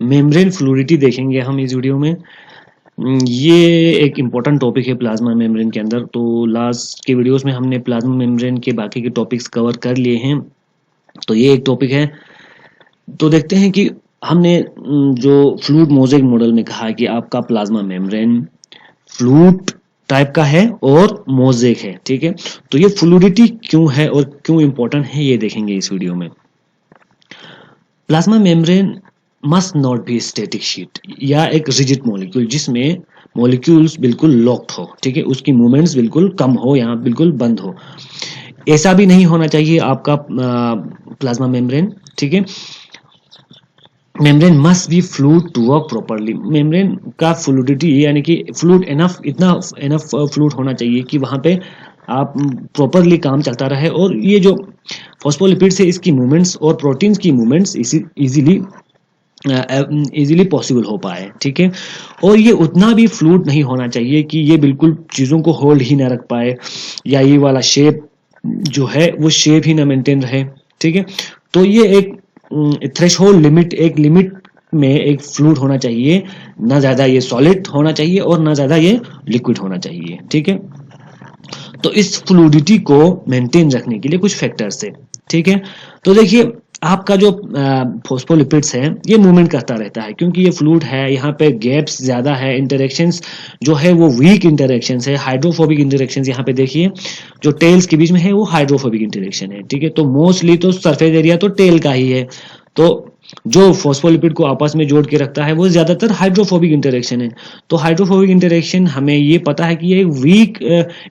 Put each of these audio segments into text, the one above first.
Membrane fluidity देखेंगे हम इस वीडियो में। ये एक इम्पोर्टेंट टॉपिक है प्लाज्मा मेम्ब्रेन के अंदर। तो लास्ट के वीडियोस में हमने प्लाज्मा मेम्ब्रेन के बाकी के टॉपिक्स कवर कर लिए हैं, तो ये एक टॉपिक है। तो देखते हैं कि हमने जो फ्लूइड मोज़ेक मॉडल में कहा कि आपका प्लाज्मा मेम्ब्रेन फ्लूइड टाइप का है और मोज़ेक है, ठीक है। तो ये फ्लूइडिटी क्यों है और क्यों इम्पोर्टेंट है ये देखेंगे इस वीडियो में। Plasma membrane must not be static sheet या एक रिजिड मॉलिक्यूल जिसमें मॉलिक्यूल्स बिल्कुल लॉक्ड हो, ठीक है, उसकी मूवमेंट्स बिल्कुल कम हो या बिल्कुल बंद हो। ऐसा भी नहीं होना चाहिए आपका प्लाज्मा मेम्ब्रेन, ठीक है। Membrane must be fluid to work properly. Membrane का फ्लूइडिटी यानी कि फ्लूइड इतना इनफ फ्लूइड होना चाहिए कि वहां पे आप प्रॉपरली काम चलता रहे और ये जो फॉस्फोलिपिड्स है इसकी मूवमेंट्स और प्रोटीन्स की मूवमेंट्स इजीली पॉसिबल हो पाए, ठीक है। और ये उतना भी फ्लूइड नहीं होना चाहिए कि ये बिल्कुल चीज़ों को होल्ड ही ना रख पाए या ये वाला शेप जो है वो शेप ही ना मेंटेन रहे, ठीक है। तो ये एक थ्रेशोल्ड लिमिट, एक लिमिट में एक फ्लूइड होना चाहिए, ना ज़्यादा ये सॉलिड होना चाहिए और ना ज़्यादा ये लिक्विड होना चाहिए, ठीक है। तो इस फ्लूइडिटी को मेंटेन रखने के लिए कुछ फैक्टर्स है, ठीक है। तो देखिए आपका जो फॉस्फोलिपिड्स है ये मूवमेंट करता रहता है क्योंकि ये फ्लूइड है, यहाँ पे गैप्स ज़्यादा है, इंटरेक्शंस जो है वो वीक इंटरेक्शंस है, हाइड्रोफोबिक इंटरेक्शंस। यहाँ पे देखिए जो टेल्स के बीच में है वो हाइड्रोफोबिक इंटरेक्शन है, ठीक है। तो मोस्टली तो सरफेस एरिया तो टेल का ही है, तो जो फॉस्फोलिपिड को आपस में जोड़ के रखता है वो ज्यादातर हाइड्रोफोबिक इंटरेक्शन है। तो हाइड्रोफोबिक इंटरेक्शन हमें ये पता है कि ये वीक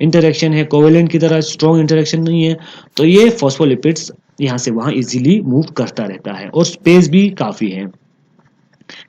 इंटरेक्शन है, कोवेलेंट की तरह स्ट्रॉन्ग इंटरेक्शन नहीं है। तो ये फॉस्फोलिपिड्स यहाँ से वहां इजीली मूव करता रहता है और स्पेस भी काफी है,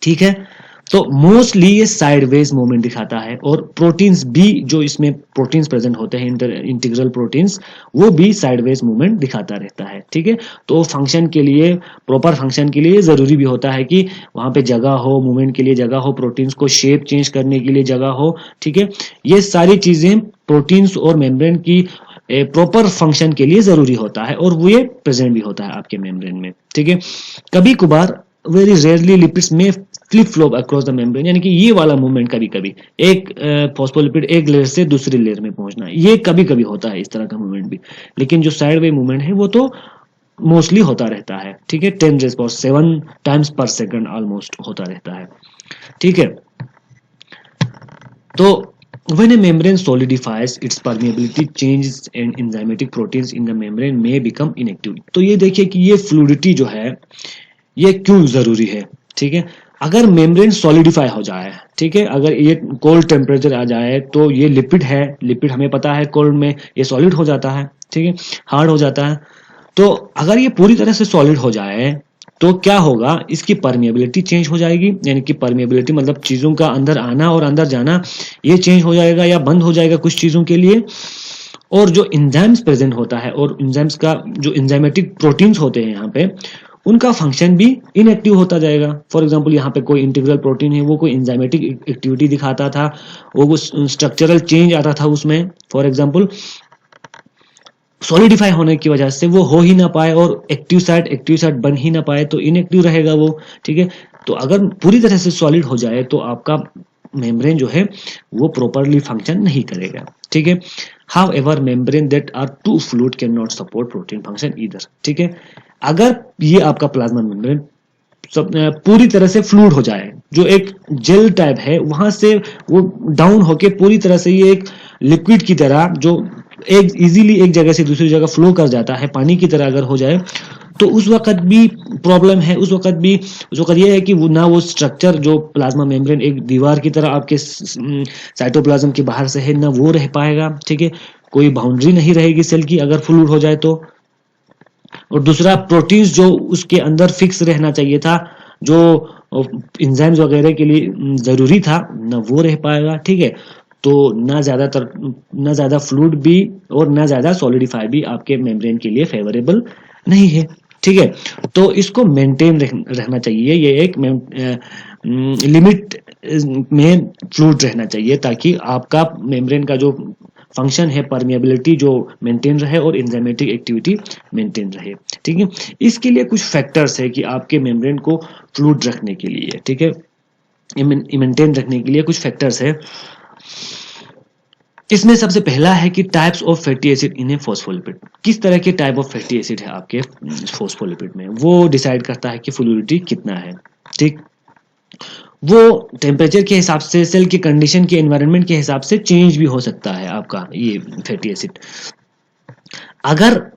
ठीक है। तो मोस्टली ये साइडवेज मूवमेंट दिखाता है और प्रोटीन्स भी, जो इसमें प्रोटीन्स प्रेजेंट होते हैं इंटीग्रल प्रोटीन्स, वो भी साइडवेज मूवमेंट दिखाता रहता है, ठीक है। तो फंक्शन के लिए, प्रॉपर फंक्शन के लिए जरूरी भी होता है कि वहां पे जगह हो, मूवमेंट के लिए जगह हो, प्रोटीन्स को शेप चेंज करने के लिए जगह हो, ठीक है। ये सारी चीजें प्रोटीन्स और मेम्ब्रेन की प्रॉपर फंक्शन के लिए जरूरी होता है और वो ये प्रेजेंट भी होता है आपके मेम्ब्रेन में, ठीक है। कभी कभार वेरी रेयरली लिपिड्स में flip flop across the membrane, यानी कि ये वाला मूवमेंट कभी कभी एक फॉस्फोलिपिड एक लेयर से दूसरी लेयर में पहुंचना, ये कभी कभी होता है इस तरह का मूवमेंट भी। लेकिन जो साइड वे मूवमेंट है वो तो मोस्टली होता रहता है, ठीक है। 10⁻⁷ टाइम्स पर सेकंड ऑलमोस्ट होता रहता है, ठीक है। तो when a membrane solidifies, its permeability changes and enzymatic proteins in the membrane may become inactive। तो ये देखिए कि ये फ्लूइडिटी जो है ये क्यों जरूरी है, ठीक है। अगर मेम्ब्रेन सॉलिडिफाई हो जाए, ठीक है, अगर ये कोल्ड टेम्परेचर आ जाए तो ये लिपिड है, लिपिड हमें पता है कोल्ड में ये सॉलिड हो जाता है, ठीक है, हार्ड हो जाता है। तो अगर ये पूरी तरह से सॉलिड हो जाए तो क्या होगा, इसकी परमिएबिलिटी चेंज हो जाएगी, यानी कि परमिएबिलिटी मतलब चीजों का अंदर आना और अंदर जाना ये चेंज हो जाएगा या बंद हो जाएगा कुछ चीजों के लिए। और जो इंजाइम्स प्रेजेंट होता है और इंजाइम्स का जो इंजाइमेटिक प्रोटीन्स होते हैं यहाँ पे, उनका फंक्शन भी इनएक्टिव होता जाएगा। फॉर एग्जांपल यहाँ पे कोई इंटीग्रल प्रोटीन है, वो कोई इंजाइमेटिक एक्टिविटी दिखाता था, वो स्ट्रक्चरल चेंज आता था उसमें, फॉर एग्जांपल सॉलिडिफाई होने की वजह से वो हो ही ना पाए और एक्टिव साइट बन ही ना पाए, तो इनएक्टिव रहेगा वो, ठीक है। तो अगर पूरी तरह से सॉलिड हो जाए तो आपका मेम्ब्रेन जो है वो प्रॉपरली फंक्शन नहीं करेगा, ठीक है। However, membrane that are too fluid cannot support protein function either, ठीक है। अगर ये आपका प्लाज्मा मेम्ब्रेन पूरी तरह से फ्लूइड हो जाए, जो एक जेल टाइप है, वहां से वो डाउन होके पूरी तरह से ये एक लिक्विड की तरह जो एक इजीली एक जगह से दूसरी जगह फ्लो कर जाता है, पानी की तरह अगर हो जाए, तो उस वक्त भी प्रॉब्लम है। उस वक्त ये है कि वो ना वो स्ट्रक्चर जो प्लाज्मा मेम्ब्रेन एक दीवार की तरह आपके साइटोप्लाज्म के बाहर से है, ना वो रह पाएगा, ठीक है। कोई बाउंड्री नहीं रहेगी सेल की अगर फ्लूइड हो जाए तो। और दूसरा, प्रोटीन्स जो उसके अंदर फिक्स रहना चाहिए था, जो एंजाइम्स वगैरह के लिए जरूरी था, ना वो रह पाएगा, ठीक है। तो ना ज्यादा फ्लूइड भी और ना ज्यादा सॉलिडिफाई भी आपके मेम्ब्रेन के लिए फेवरेबल नहीं है, ठीक है। तो इसको मेंटेन रहना चाहिए, ये एक लिमिट में फ्लूइड रहना चाहिए ताकि आपका मेम्ब्रेन का जो फंक्शन है, परमिएबिलिटी जो मेंटेन रहे और एंजाइमेटिक एक्टिविटी मेंटेन रहे। ठीक है, इसके लिए कुछ फैक्टर्स है कि आपके मेम्ब्रेन को फ्लूइड रखने के लिए, ठीक है, मेंटेन रखने के लिए कुछ फैक्टर्स है। इसमें सबसे पहला है कि types of fatty acid in A phospholipid. किस तरह के टाइप ऑफ फैटी एसिड है आपके फॉस्फोलिपिड में, वो डिसाइड करता है कि फ्लूइडिटी कितना है। ठीक, वो टेम्परेचर के हिसाब से, सेल की कंडीशन के, एनवायरनमेंट के हिसाब से चेंज भी हो सकता है आपका ये फैटी एसिड। अगर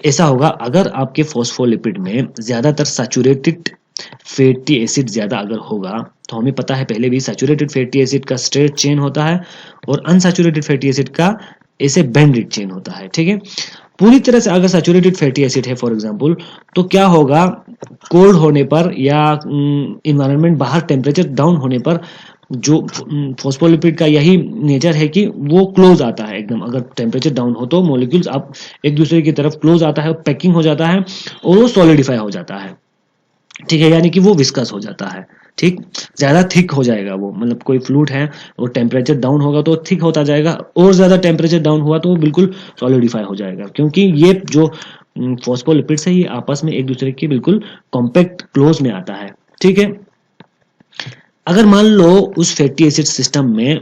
ऐसा होगा, अगर आपके फॉस्फोलिपिड में ज्यादातर सैचुरेटेड फैटी एसिड ज्यादा अगर होगा, तो हमें पता है पहले भी सैचुरेटेड फैटी एसिड का स्ट्रेट चेन होता है और अनसैचुरेटेड फैटी एसिड का ऐसे बेंडेड चेन होता है। ठीक है, पूरी तरह से अगर सैचुरेटेड फैटी एसिड है फॉर एग्जांपल, तो क्या होगा, कोल्ड होने पर या इन्वायरमेंट बाहर टेम्परेचर डाउन होने पर जो फॉस्फोलिपिड का यही नेचर है कि वो क्लोज आता है एकदम। अगर टेम्परेचर डाउन हो तो मॉलिक्यूल्स आप एक दूसरे की तरफ क्लोज आता है, पैकिंग हो जाता है और वो सॉलिडिफाई हो जाता है। ठीक है, यानी कि वो विस्कस हो जाता है। ठीक, ज्यादा थिक हो जाएगा वो, मतलब कोई फ्लूइड है और टेम्परेचर डाउन होगा तो थिक होता जाएगा, और ज्यादा टेम्परेचर डाउन हुआ तो वो बिल्कुल सॉलिडिफाई हो जाएगा, क्योंकि ये जो फॉस्फोलिपिड्स है ये आपस में एक दूसरे के बिल्कुल कॉम्पैक्ट क्लोज में आता है। ठीक है, अगर मान लो उस फैटी एसिड सिस्टम में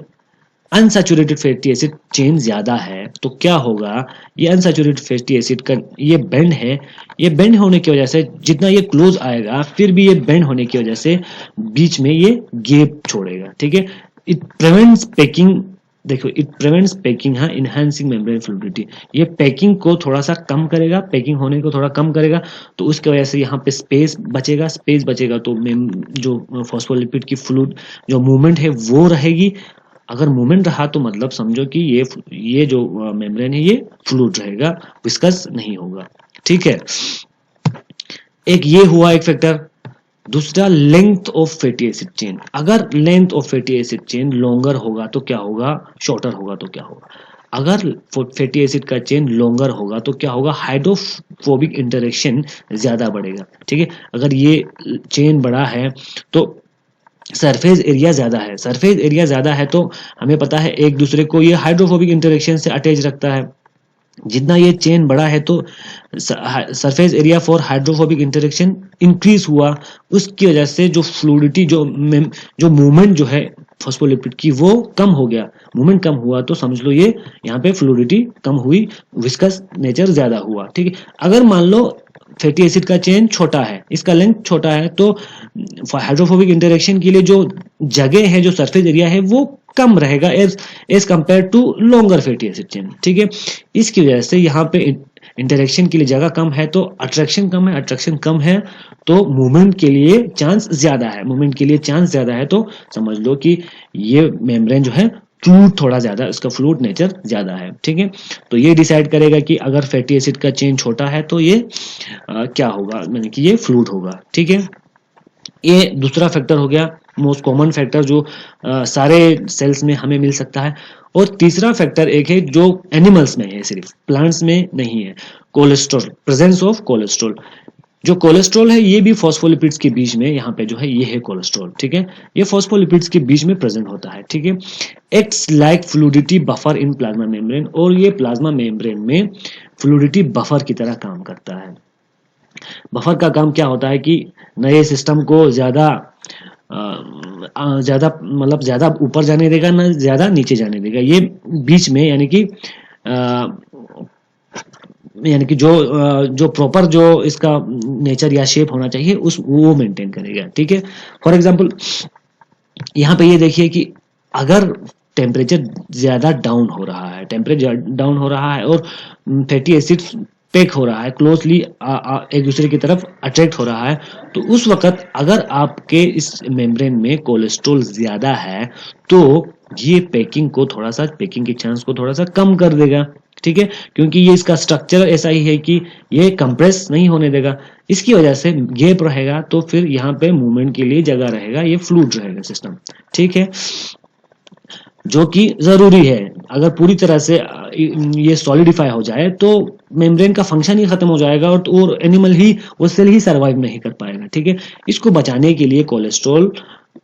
अनसैचुरेटेड फैटी एसिड चेन ज्यादा है, तो क्या होगा, ये अनसैचुरेटेड फैटी एसिड का ये बेंड है, ये बेंड होने की वजह से जितना ये क्लोज आएगा, फिर भी ये बेंड होने की वजह से बीच में ये गैप छोड़ेगा। ठीक है, इट प्रिवेंट्स पैकिंग, देखो इट प्रिवेंट्स पैकिंग, हाँ, इनहांसिंग मेम्ब्रेन फ्लूइडिटी, ये पैकिंग को थोड़ा सा कम करेगा, पैकिंग होने को थोड़ा कम करेगा, तो उसकी वजह से यहाँ पे स्पेस बचेगा, स्पेस बचेगा तो जो फॉस्फोलिपिड की फ्लूइड जो मूवमेंट है वो रहेगी। अगर मूवमेंट रहा तो मतलब समझो कि ये जो मेम्ब्रेन है ये फ्लूइड रहेगा, विस्कस नहीं होगा। ठीक है, एक ये हुआ एक फैक्टर। दूसरा, length of fatty acid chain. अगर length of fatty acid chain longer होगा तो क्या होगा, शॉर्टर होगा तो क्या होगा। अगर फैटी एसिड का चेन लॉन्गर होगा तो क्या होगा, हाइड्रोफोबिक इंटरेक्शन ज्यादा बढ़ेगा। ठीक है, अगर ये चेन बड़ा है तो सरफेस एरिया ज्यादा है, सरफेस एरिया ज्यादा है तो हमें पता है एक दूसरे को ये हाइड्रोफोबिक इंटरेक्शन से अटैच रखता है। जितना ये चेन बड़ा है तो surface area for hydrophobic interaction increase हुआ, उसकी वजह से जो फ्लूइडिटी जो मूवमेंट जो है फॉस्फोलिपिड की वो कम हो गया। मूवमेंट कम हुआ तो समझ लो ये यहाँ पे फ्लूइडिटी कम हुई, विस्कस नेचर ज्यादा हुआ। ठीक है, अगर मान लो फैटी एसिड का चेन छोटा है, इसका लेंथ छोटा है, तो हाइड्रोफोबिक इंटरेक्शन के लिए जो जगह है, जो सरफेस एरिया है वो कम रहेगा as compare to longer fatty acid chain. ठीक है, इसकी वजह से यहाँ पे इंटरेक्शन के लिए जगह कम है तो अट्रैक्शन कम है, अट्रैक्शन कम है तो मूवमेंट के लिए चांस ज्यादा है, मूवमेंट के लिए चांस ज्यादा है तो समझ लो कि ये मेम्ब्रेन जो है फ्लूइड थोड़ा ज्यादा, इसका फ्लूइड नेचर ज्यादा है। ठीक है, तो ये डिसाइड करेगा कि अगर फैटी एसिड का चेन छोटा है तो ये क्या होगा, यानी कि ये फ्लूइड होगा। ठीक है, ये दूसरा फैक्टर हो गया, मोस्ट कॉमन फैक्टर जो सारे सेल्स में हमें मिल सकता है। और तीसरा फैक्टर एक है जो एनिमल्स में है, सिर्फ प्लांट्स में नहीं है, कोलेस्ट्रॉल, प्रेजेंस ऑफ कोलेस्ट्रॉल। जो कोलेस्ट्रॉल है ये भी फॉस्फोलिपिड्स के बीच में, यहाँ पे जो है ये है कोलेस्ट्रॉल। ठीक है, ये फॉस्फोलिपिड्स के बीच में प्रेजेंट होता है। ठीक है, acts like fluidity buffer in plasma membrane, और ये प्लाज्मा मेम्ब्रेन में फ्लूइडिटी बफर की तरह काम करता है। बफर का काम क्या होता है कि नए सिस्टम को ज्यादा मतलब ज्यादा ऊपर जाने देगा ना ज्यादा नीचे जाने देगा, ये बीच में, यानी कि जो प्रॉपर जो इसका नेचर या शेप होना चाहिए उस वो मेंटेन करेगा। ठीक है, फॉर एग्जांपल यहाँ पे ये देखिए कि अगर टेम्परेचर ज्यादा डाउन हो रहा है, टेम्परेचर डाउन हो रहा है और फैटी एसिड पैक हो रहा है, क्लोजली एक दूसरे की तरफ अट्रैक्ट हो रहा है, तो उस वक्त अगर आपके इस मेम्ब्रेन में कोलेस्ट्रॉल ज्यादा है तो ये पैकिंग के चांस को थोड़ा सा कम कर देगा। ठीक है, क्योंकि ये इसका स्ट्रक्चर ऐसा ही है कि ये कंप्रेस नहीं होने देगा, इसकी वजह से गैप रहेगा, तो फिर यहाँ पे मूवमेंट के लिए जगह रहेगा, ये फ्लूइड रहेगा सिस्टम। ठीक है, जो कि जरूरी है। अगर पूरी तरह से ये सॉलिडिफाई हो जाए तो मेम्ब्रेन का फंक्शन ही खत्म हो जाएगा और एनिमल ही, वो सेल ही सर्वाइव नहीं कर पाएगा। ठीक है, इसको बचाने के लिए कोलेस्ट्रॉल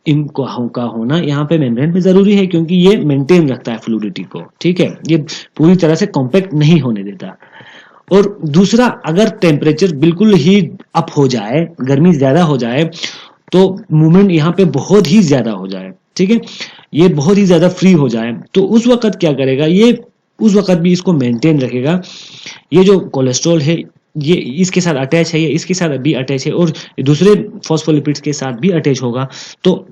इनको का होना यहाँ पे मेम्ब्रेन पे जरूरी है, क्योंकि ये मेंटेन रखता है फ्लूइडिटी को। ठीक है, ये पूरी तरह से कॉम्पैक्ट नहीं होने देता। और दूसरा, अगर टेम्परेचर बिल्कुल ही अप हो जाए, गर्मी ज्यादा हो जाए, तो मूवमेंट यहाँ पे बहुत ही ज्यादा हो जाए, ठीक है, ये बहुत ही ज्यादा फ्री हो जाए, तो उस वक्त क्या करेगा ये, उस वक्त भी इसको मेंटेन रखेगा। ये जो कोलेस्ट्रॉल है ये इसके साथ अटैच है, ये इसके साथ भी अटैच है, और दूसरे फॉस्फोलिपिड्स के साथ भी अटैच होगा। तो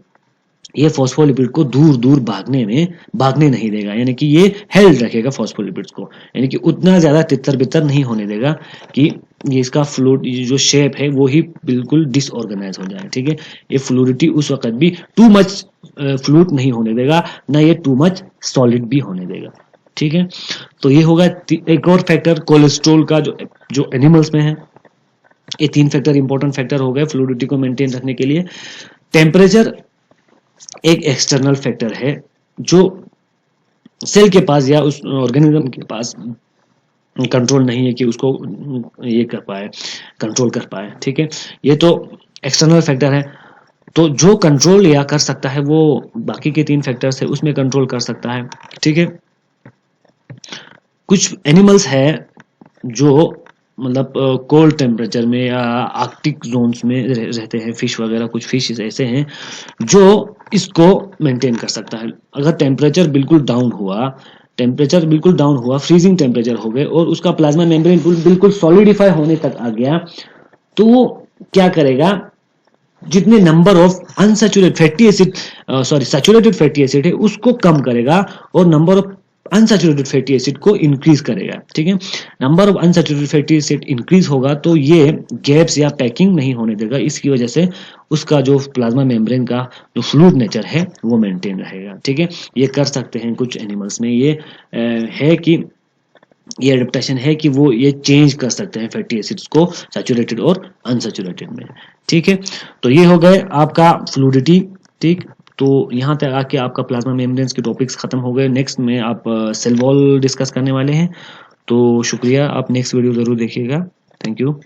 ये फॉस्फोलिपिड को दूर दूर भागने नहीं देगा, यानी कि ये हेल्ड रखेगा फॉस्फोलिपिड्स को, यानी कि उतना ज्यादा तितर बितर नहीं होने देगा कि ये इसका फ्लूइड जो शेप है वो ही बिल्कुल डिसऑर्गेनाइज हो जाए। ठीक है, ये फ्लूइडिटी उस वक्त भी टू मच फ्लूइड नहीं होने देगा, ना ये टू मच सॉलिड भी होने देगा। ठीक है, तो ये होगा एक और फैक्टर कोलेस्ट्रॉल का जो एनिमल्स में है। ये 3 फैक्टर इंपॉर्टेंट फैक्टर हो गए फ्लूइडिटी को मेंटेन रखने के लिए। टेम्परेचर एक एक्सटर्नल फैक्टर है जो सेल के पास या उस ऑर्गेनिज्म के पास कंट्रोल नहीं है कि उसको ये कर पाए, कंट्रोल कर पाए। ठीक है, ये तो एक्सटर्नल फैक्टर है। तो जो कंट्रोल या कर सकता है वो बाकी के 3 फैक्टर्स है उसमें कंट्रोल कर सकता है। ठीक है, कुछ एनिमल्स है जो मतलब कोल्ड टेम्परेचर में या आर्कटिक जोन्स में रहते हैं, फिश वगैरह, कुछ फिश ऐसे हैं जो इसको मेंटेन कर सकता है। अगर टेम्परेचर बिल्कुल डाउन हुआ, फ्रीजिंग टेम्परेचर हो गए और उसका प्लाज्मा मेम्ब्रेन बिल्कुल सॉलिडिफाई होने तक आ गया, तो वो क्या करेगा, जितने number of unsaturated fatty acid saturated fatty acid है उसको कम करेगा और number of unsaturated fatty acid को इंक्रीज करेगा। ठीक है, number of unsaturated fatty acid increase होगा तो ये गैप्स या पैकिंग नहीं होने देगा, इसकी वजह से उसका जो प्लाज्मा मेम्ब्रेन का जो फ्लूइड नेचर है वो मेंटेन रहेगा। ठीक है, ये कर सकते हैं कुछ एनिमल्स में, ये है कि ये एडेप्टेशन है कि वो ये चेंज कर सकते हैं फैटी एसिड्स को सैचुरेटेड और अनसैचुरेटेड में। ठीक है, तो ये हो गए आपका फ्लूइडिटी। ठीक, तो यहाँ तक आके आपका प्लाज्मा मेम्ब्रेन्स के टॉपिक्स खत्म हो गए। नेक्स्ट में आप सेल वॉल डिस्कस करने वाले हैं। तो शुक्रिया, आप नेक्स्ट वीडियो जरूर देखिएगा। Thank you.